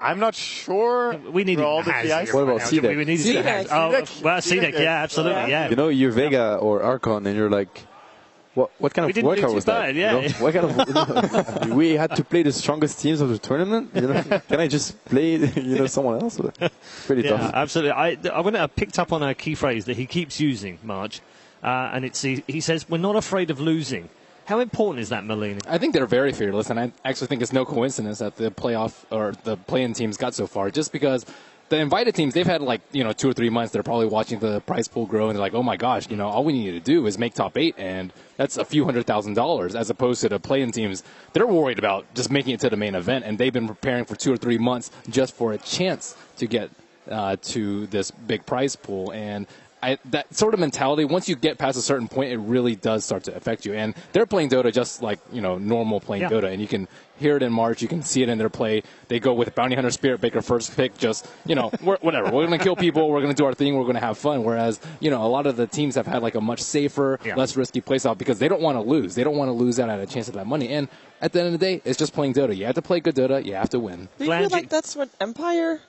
I'm not sure. We need all the Haz. What about We need CDEC? Oh, well, CDEC, yeah, absolutely, yeah. You know, you're Vega or Archon, and you're like, what kind of workout was that? Yeah. You know? What kind of? We had to play the strongest teams of the tournament. You know, can I just play, someone else? Pretty tough. Absolutely. I picked up on a key phrase that he keeps using, Marge, and he says, "We're not afraid of losing." How important is that, Malini? I think they're very fearless, and I actually think it's no coincidence that the playoff or the play-in teams got so far, just because the invited teams, they've had 2 or 3 months. They're probably watching the prize pool grow, and they're like, oh my gosh, all we need to do is make top 8, and that's a few $100,000, as opposed to the play-in teams. They're worried about just making it to the main event, and they've been preparing for 2 or 3 months just for a chance to get to this big prize pool. And that sort of mentality, once you get past a certain point, it really does start to affect you. And they're playing Dota just like, normal playing Dota. And you can hear it in March. You can see it in their play. They go with Bounty Hunter Spirit Baker first pick, just, whatever. We're going to kill people. We're going to do our thing. We're going to have fun. Whereas, a lot of the teams have had a much safer, less risky playstyle because they don't want to lose. They don't want to lose out at a chance at that money. And at the end of the day, it's just playing Dota. You have to play good Dota. You have to win. Do you feel like that's what Empire,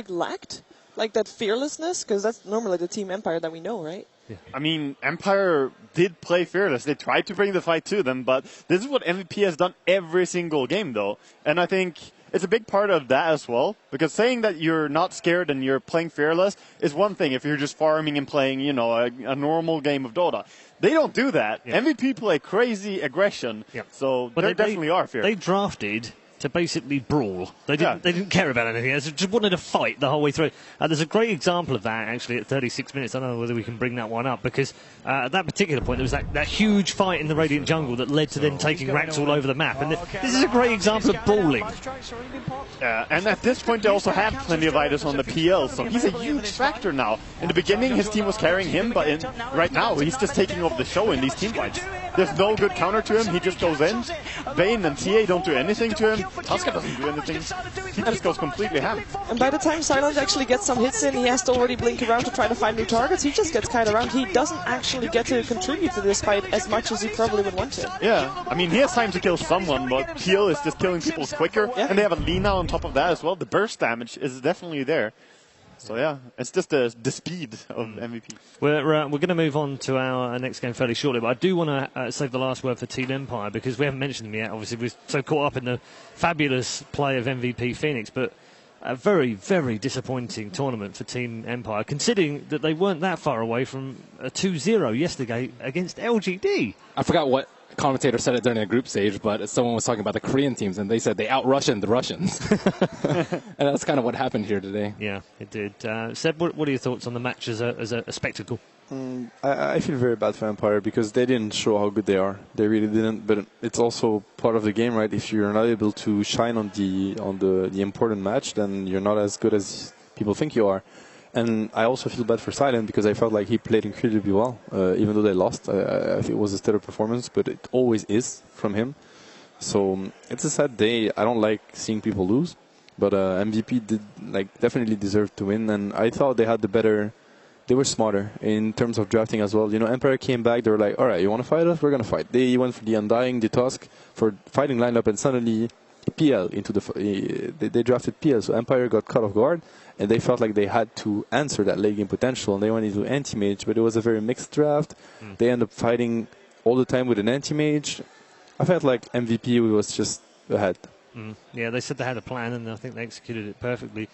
lacked? Like that fearlessness? Because that's normally the team Empire that we know, right? Yeah. I mean, Empire did play fearless. They tried to bring the fight to them, but this is what MVP has done every single game, though. And I think it's a big part of that as well, because saying that you're not scared and you're playing fearless is one thing if you're just farming and playing, a normal game of Dota. They don't do that. Yeah. MVP play crazy aggression, so they definitely are fearless. They drafted to basically brawl. They didn't care about anything. They just wanted to fight the whole way through. There's a great example of that, actually, at 36 minutes. I don't know whether we can bring that one up, because at that particular point, there was that huge fight in the Radiant jungle that led to them taking racks all over the map. And this is a great example of brawling. And at this point, they also have plenty of items on the PL, so he's a huge factor now. In the beginning, his team was carrying him, but right now, he's just taking over the show in these team fights. There's no good counter to him. He just goes in. Vayne and TA don't do anything to him. Tuska doesn't do anything. He just goes completely ham. And by the time Silent actually gets some hits in, he has to already blink around to try to find new targets. He just gets kind of around. He doesn't actually get to contribute to this fight as much as he probably would want to. Yeah, I mean, he has time to kill someone, but Teal is just killing people quicker. Yeah. And they have a Lina on top of that as well. The burst damage is definitely there. So yeah, it's just the speed of MVP. We're going to move on to our next game fairly shortly, but I do want to save the last word for Team Empire, because we haven't mentioned them yet. Obviously, we're so caught up in the fabulous play of MVP Phoenix, but a very, very disappointing tournament for Team Empire, considering that they weren't that far away from a 2-0 yesterday against LGD. I forgot what commentator said it during the group stage, but someone was talking about the Korean teams, and they said they out-Russianed the Russians. And that's kind of what happened here today. Yeah, it did. Seb, what are your thoughts on the match as a spectacle? I feel very bad for Empire, because they didn't show how good they are. They really didn't, but it's also part of the game, right? If you're not able to shine on the important match, then you're not as good as people think you are. And I also feel bad for Silent, because I felt like he played incredibly well, even though they lost. I think it was a stellar performance, but it always is from him. So it's a sad day. I don't like seeing people lose, but MVP did definitely deserve to win, and I thought they had the better. They were smarter in terms of drafting as well. Empire came back. They were like, all right, you want to fight us? We're going to fight. They went for the Undying, the Tusk, for fighting lineup, and suddenly PL into they drafted PL, so Empire got caught off guard, and they felt like they had to answer that late game potential, and they went into anti-mage, but it was a very mixed draft. They ended up fighting all the time with an anti-mage. I felt like MVP was just ahead. Yeah, they said they had a plan, and I think they executed it perfectly.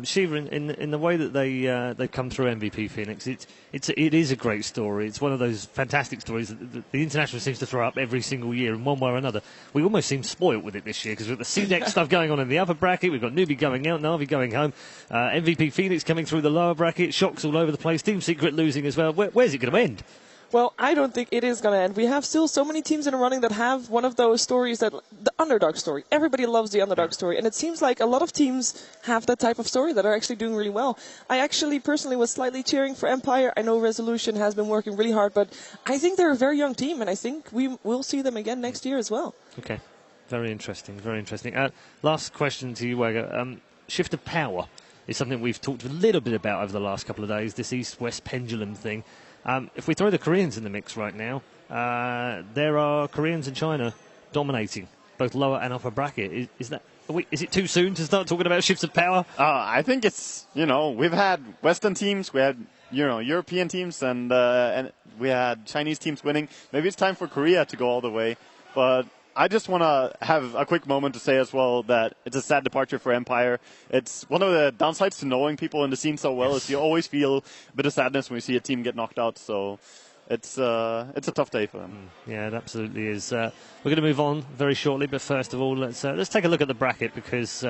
Shiva, in the way that they've come through MVP Phoenix, it is a great story. It's one of those fantastic stories that the international seems to throw up every single year in one way or another. We almost seem spoilt with it this year, because we've got the CDEC stuff going on in the upper bracket, we've got Newbie going out, Na'Vi going home, MVP Phoenix coming through the lower bracket, shocks all over the place, Team Secret losing as well. Where's it going to end? Well, I don't think it is going to end. We have still so many teams in a running that have one of those stories, the underdog story. Everybody loves the underdog story, and it seems like a lot of teams have that type of story that are actually doing really well. I actually personally was slightly cheering for Empire. I know Resolution has been working really hard, but I think they're a very young team, and I think we will see them again next year as well. Okay, very interesting, very interesting. Last question to you, Wega. Shift of power is something we've talked a little bit about over the last couple of days, this East-West pendulum thing. If we throw the Koreans in the mix right now, there are Koreans and China dominating both lower and upper bracket. Is that Is it too soon to start talking about shifts of power? I think it's, we've had Western teams, we had, European teams, and we had Chinese teams winning. Maybe it's time for Korea to go all the way. But I just want to have a quick moment to say as well that it's a sad departure for Empire. It's one of the downsides to knowing people in the scene so well is you always feel a bit of sadness when you see a team get knocked out. So it's a tough day for them. Yeah, it absolutely is. We're going to move on very shortly, but first of all, let's take a look at the bracket because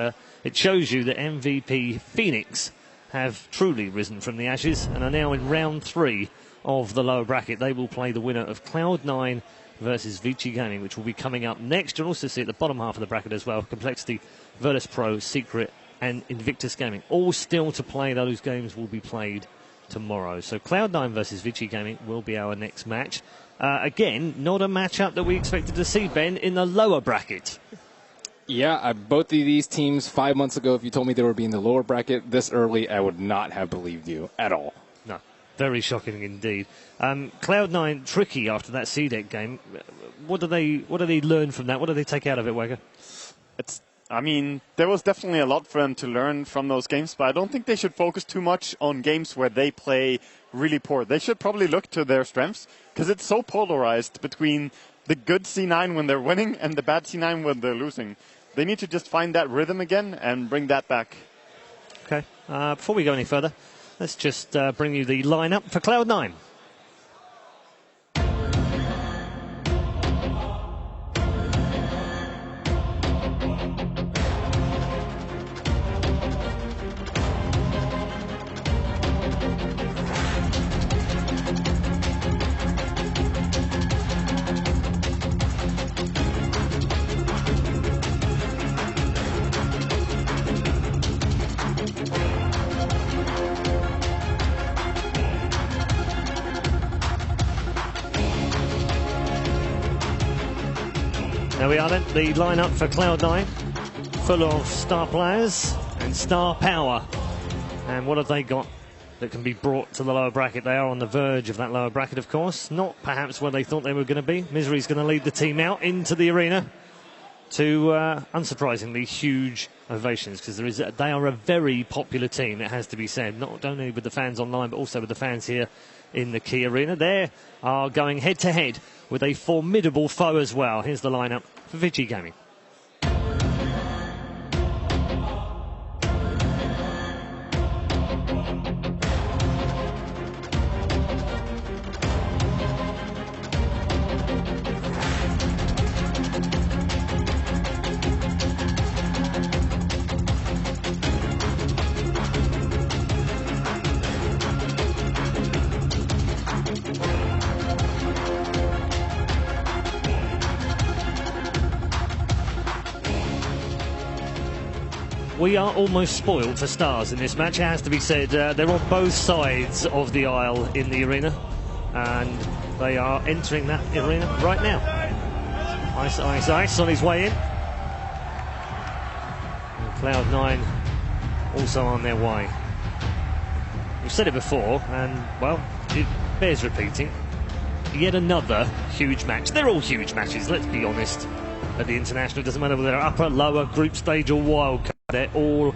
it shows you that MVP Phoenix have truly risen from the ashes and are now in round 3 of the lower bracket. They will play the winner of Cloud9 versus Vici Gaming, which will be coming up next. You'll also see at the bottom half of the bracket as well, Complexity, Virtus Pro, Secret, and Invictus Gaming. All still to play. Those games will be played tomorrow. So Cloud9 versus Vici Gaming will be our next match. Again, not a matchup that we expected to see, Ben, in the lower bracket. Yeah, both of these teams 5 months ago, if you told me they would be in the lower bracket this early, I would not have believed you at all. No, very shocking indeed. Cloud9 tricky after that C-Deck game. What do they learn from that? What do they take out of it, Wagger? There was definitely a lot for them to learn from those games, but I don't think they should focus too much on games where they play really poor. They should probably look to their strengths, because it's so polarized between the good C9 when they're winning and the bad C9 when they're losing. They need to just find that rhythm again and bring that back. Okay, before we go any further, let's just bring you the lineup for Cloud9. There we are then, the lineup for Cloud9, full of star players and star power. And what have they got that can be brought to the lower bracket? They are on the verge of that lower bracket, of course. Not perhaps where they thought they were going to be. Misery's going to lead the team out into the arena to, unsurprisingly, huge ovations, because they are a very popular team, it has to be said, not only with the fans online, but also with the fans here in the Key Arena. They are going head-to-head with a formidable foe as well. Here's the lineup for Vici Gaming. We are almost spoiled for stars in this match, it has to be said. They're on both sides of the aisle in the arena, and they are entering that arena right now. Ice, Ice, Ice on his way in. And Cloud9 also on their way. We've said it before, and, well, it bears repeating. Yet another huge match. They're all huge matches, let's be honest. At the International, it doesn't matter whether they're upper, lower, group stage or wild card. They're all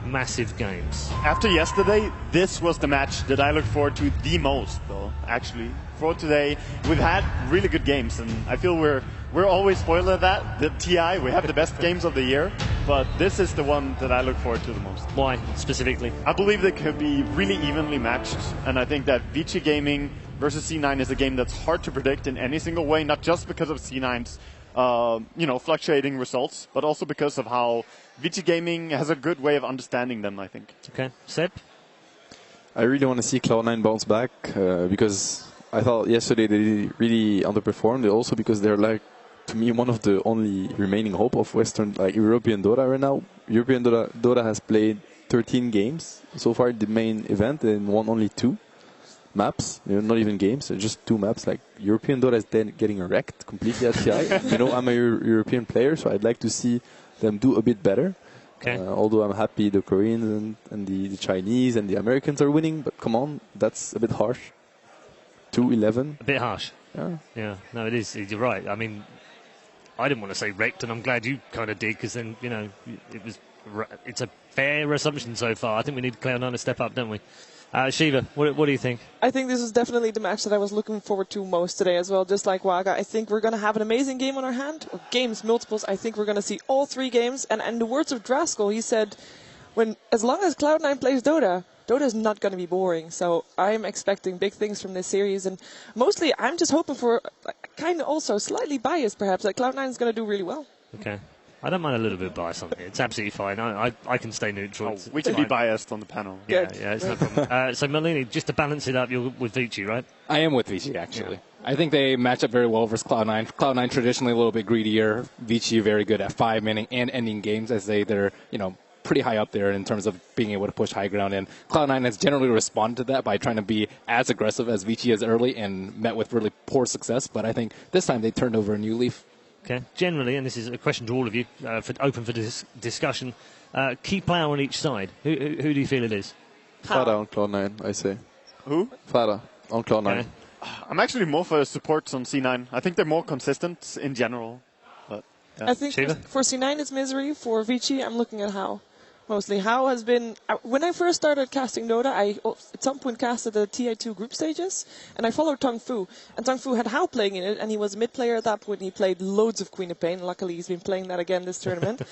massive games. After yesterday, this was the match that I look forward to the most, though, actually. For today, we've had really good games, and I feel we're always spoiled at that. The TI, we have the best games of the year, but this is the one that I look forward to the most. Why, specifically? I believe they could be really evenly matched, and I think that Vici Gaming versus C9 is a game that's hard to predict in any single way, not just because of C9's fluctuating results, but also because of how Vici Gaming has a good way of understanding them, I think. Okay, Seb? I really want to see Cloud9 bounce back because I thought yesterday they really underperformed. Also because they're to me, one of the only remaining hope of Western, European Dota right now. European Dota has played 13 games so far, the main event, and won only 2 maps, not even games, just 2 maps. European Dota is then getting wrecked completely at TI. I'm a European player, so I'd like to see them do a bit better. Okay. Although I'm happy the Koreans and the Chinese and the Americans are winning, but come on, that's a bit harsh. 2-11. A bit harsh. Yeah. Yeah, no, it is. You're right. I mean, I didn't want to say wrecked, and I'm glad you kind of did, because then, it's a fair assumption so far. I think we need Cloud9 to step up, don't we? Shiva, what do you think? I think this is definitely the match that I was looking forward to most today as well, just like Waga. I think we're going to have an amazing game on our hand, or games, multiples. I think we're going to see all 3 games, and in the words of Draskell, he said, as long as Cloud9 plays Dota, Dota is not going to be boring. So I'm expecting big things from this series, and mostly I'm just hoping for, kind of also slightly biased perhaps, that Cloud9 is going to do really well. Okay. I don't mind a little bit of bias on it. It's absolutely fine. I can stay neutral. We can be biased on the panel. Yeah, it's no problem. So, Malini, just to balance it up, you're with Vici, right? I am with Vici, actually. Yeah. I think they match up very well versus Cloud9. Cloud9 traditionally a little bit greedier. Vici very good at 5-minute and ending games, as they're pretty high up there in terms of being able to push high ground. And Cloud9 has generally responded to that by trying to be as aggressive as Vici is early and met with really poor success. But I think this time they turned over a new leaf. Okay. Generally, and this is a question to all of you, open for discussion, key player on each side. Who do you feel it is? Fada on Cloud9, I say. Who? Fada on Cloud9. Okay. I'm actually more for supports on C9. I think they're more consistent in general. But I think Shiva? for C9 it's Misery. For Vici, I'm looking at How. Mostly. How has been... when I first started casting Dota, I at some point casted the TI2 group stages, and I followed Tong Fu. And Tong Fu had How playing in it, and he was a mid-player at that point, and he played loads of Queen of Pain. Luckily, he's been playing that again this tournament.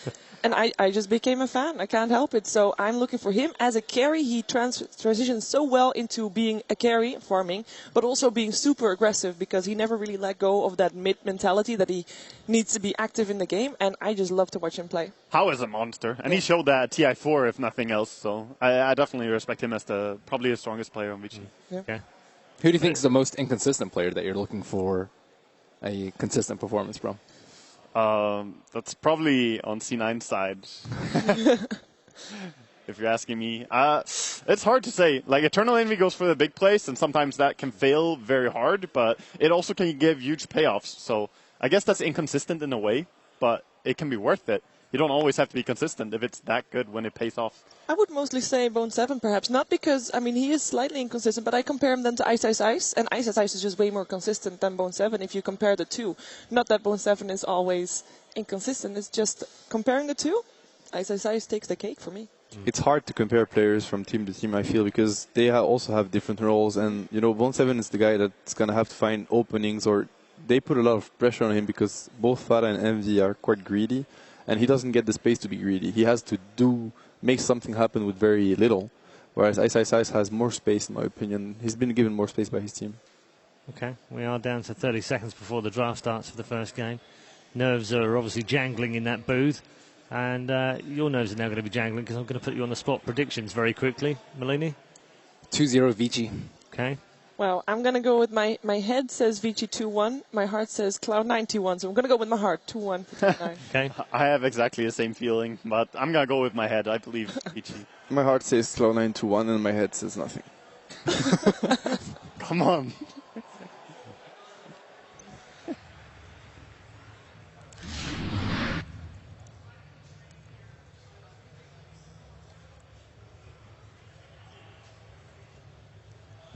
And I just became a fan. I can't help it. So I'm looking for him. As a carry, he transitioned so well into being a carry, farming, but also being super aggressive, because he never really let go of that mid mentality that he needs to be active in the game, and I just love to watch him play. How is a monster, and he showed that at TI4 if nothing else. So I definitely respect him as probably the strongest player on Vici. Yeah. Okay. Who do you think is the most inconsistent player that you're looking for a consistent performance from? That's probably on C9 side. If you're asking me, it's hard to say. Like, Eternal Envy goes for the big place, and sometimes that can fail very hard, but it also can give huge payoffs. So I guess that's inconsistent in a way, but it can be worth it. You don't always have to be consistent if it's that good when it pays off. I would mostly say Bone 7, perhaps. Not because, he is slightly inconsistent, but I compare him then to Ice Ice Ice, and Ice Ice Ice is just way more consistent than Bone 7 if you compare the two. Not that Bone 7 is always inconsistent, it's just comparing the two, Ice Ice Ice takes the cake for me. It's hard to compare players from team to team, I feel, because they also have different roles. And, Bone 7 is the guy that's going to have to find openings, or they put a lot of pressure on him because both Fada and Envy are quite greedy. And he doesn't get the space to be greedy. He has to make something happen with very little. Whereas Ice Ice Ice has more space, in my opinion. He's been given more space by his team. Okay, we are down to 30 seconds before the draft starts for the first game. Nerves are obviously jangling in that booth. And your nerves are now going to be jangling because I'm going to put you on the spot. Predictions very quickly. Malini? 2-0 Vici. Okay. Well, I'm going to go with my head says Vici 2-1. My heart says Cloud9 2-1. So I'm going to go with my heart 2-1 for Cloud9. Okay. I have exactly the same feeling, but I'm going to go with my head. I believe Vici. My heart says Cloud9 2-1 and my head says nothing. Come on.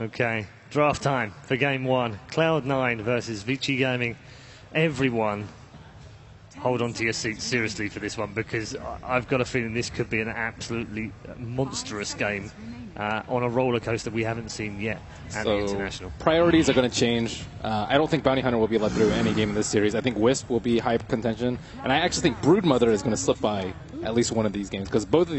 Okay, draft time for game one. Cloud9 versus Vici Gaming. Everyone, hold on to your seats seriously for this one, because I've got a feeling this could be an absolutely monstrous game on a roller coaster we haven't seen yet at the International. Priorities are going to change. I don't think Bounty Hunter will be let through any game in this series. I think Wisp will be high contention, and I actually think Broodmother is going to slip by at least one of these games, because both of these